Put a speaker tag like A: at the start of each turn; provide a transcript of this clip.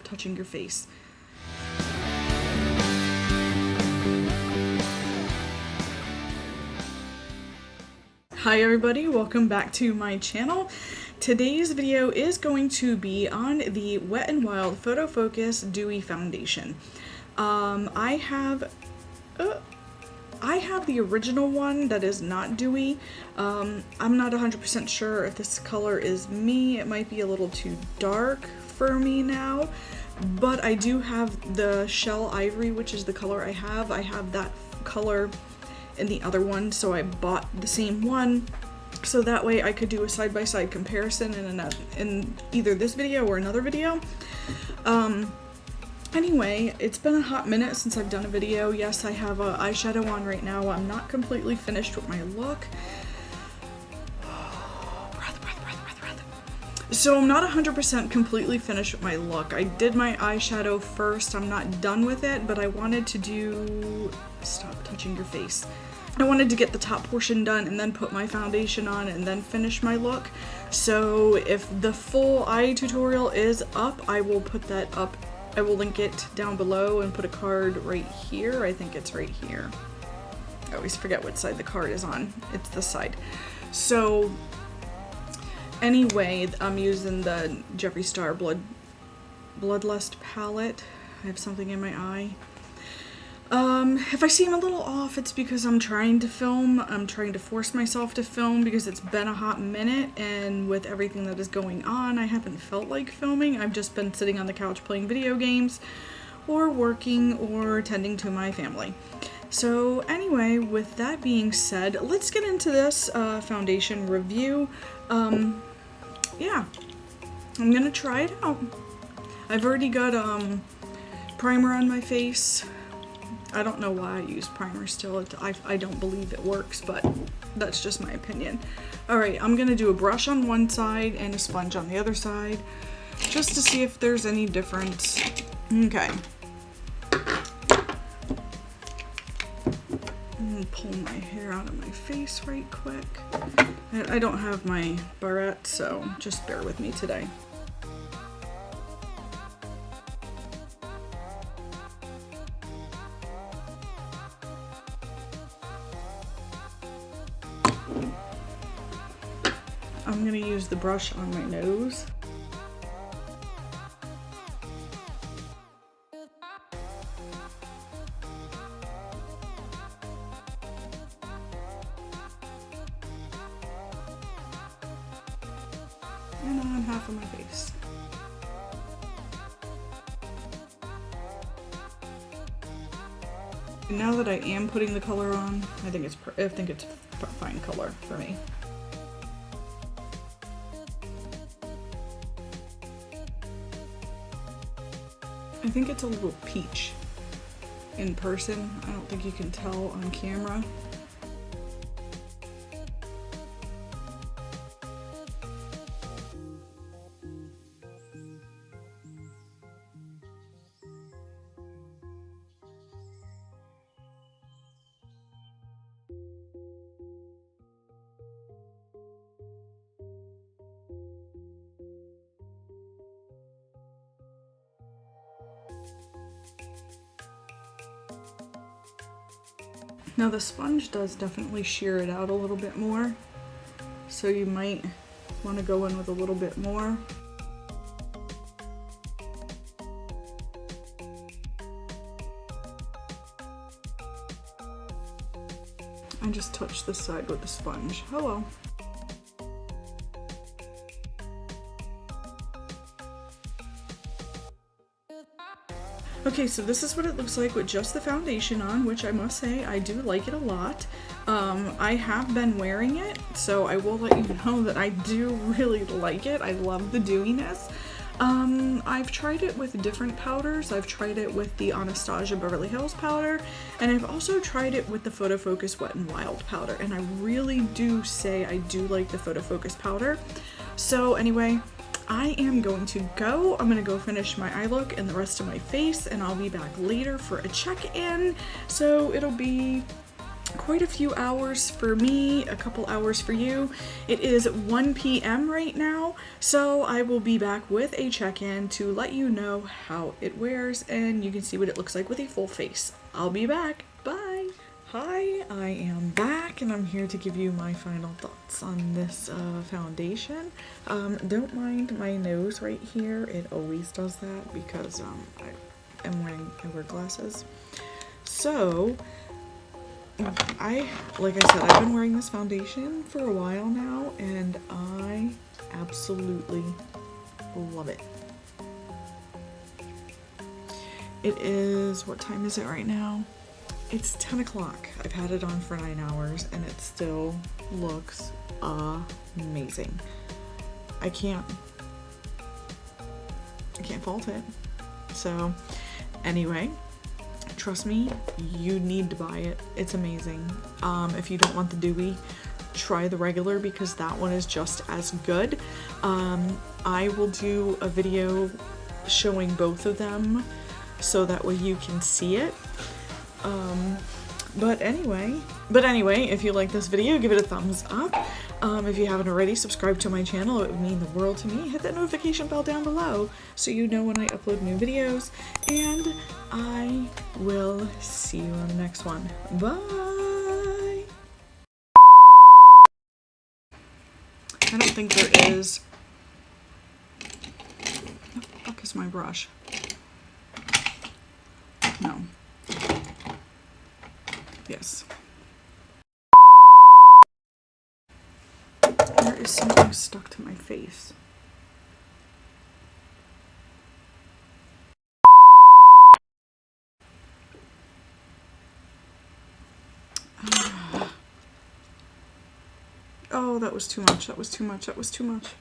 A: touching your face. Hi everybody, welcome back to my channel. Today's video is going to be on the Wet n Wild Photofocus Dewy Foundation. I have the original one that is not dewy. I'm not 100% sure if this color is me. It might be a little too dark for me now, but I do have the Shell Ivory, which is the color I have. I have that color in the other one, so I bought the same one so that way I could do a side-by-side comparison in either this video or another video. Anyway, it's been a hot minute since I've done a video. Yes, I have an eyeshadow on right now. I'm not completely finished with my look. So I'm not 100% completely finished with my look. I did my eyeshadow first. I'm not done with it, but I wanted to do... Stop touching your face. I wanted to get the top portion done and then put my foundation on and then finish my look. So if the full eye tutorial is up, I will put that up. I will link it down below and put a card right here. I think it's right here. I always forget what side the card is on. It's this side. So anyway, I'm using the Jeffree Star Bloodlust palette. I have something in my eye. If I seem a little off, it's because I'm trying to film. I'm trying to force myself to film because it's been a hot minute, and with everything that is going on, I haven't felt like filming. I've just been sitting on the couch playing video games or working or tending to my family. So anyway, with that being said, let's get into this foundation review. Yeah, I'm gonna try it out. I've already got primer on my face. I don't know why I use primer still. I don't believe it works, but that's just my opinion. Alright, I'm gonna do a brush on one side and a sponge on the other side, just to see if there's any difference. Okay. I'm gonna pull my hair out of my face right quick. I don't have my barrette, so just bear with me today. I'm gonna use the brush on my nose. And on half of my face. And now that I am putting the color on, I think it's fine color for me. I think it's a little peach in person. I don't think you can tell on camera. Now the sponge does definitely shear it out a little bit more, so you might want to go in with a little bit more. I just touched this side with the sponge. Oh well. Okay, so this is what it looks like with just the foundation on, which I must say I do like it a lot. I have been wearing it, so I will let you know that I do really like it. I love the dewiness. I've tried it with different powders. I've tried it with the Anastasia Beverly Hills powder, and I've also tried it with the Photofocus Wet n Wild powder, and I really do say I do like the Photofocus powder. So anyway, I am going to go. I'm going to go finish my eye look and the rest of my face, and I'll be back later for a check-in. So it'll be quite a few hours for me, a couple hours for you. It is 1 p.m. right now, so I will be back with a check-in to let you know how it wears, and you can see what it looks like with a full face. I'll be back. Bye. Hi, I am back, and I'm here to give you my final thoughts on this foundation. Don't mind my nose right here. It always does that because I wear glasses. So, like I said, I've been wearing this foundation for a while now, and I absolutely love it. It is, what time is it right now? It's 10 o'clock. I've had it on for 9 hours, and it still looks amazing. I can't fault it. So, anyway, trust me, you need to buy it. It's amazing. If you don't want the Dewy, try the regular because that one is just as good. I will do a video showing both of them so that way you can see it. But anyway, if you like this video, give it a thumbs up. If you haven't already, subscribe to my channel. It would mean the world to me. Hit that notification bell down below so you know when I upload new videos. And I will see you on the next one. Bye! I don't think there is... Where the fuck is my brush? No. Yes. There is something stuck to my face. Oh, that was too much. That was too much. That was too much.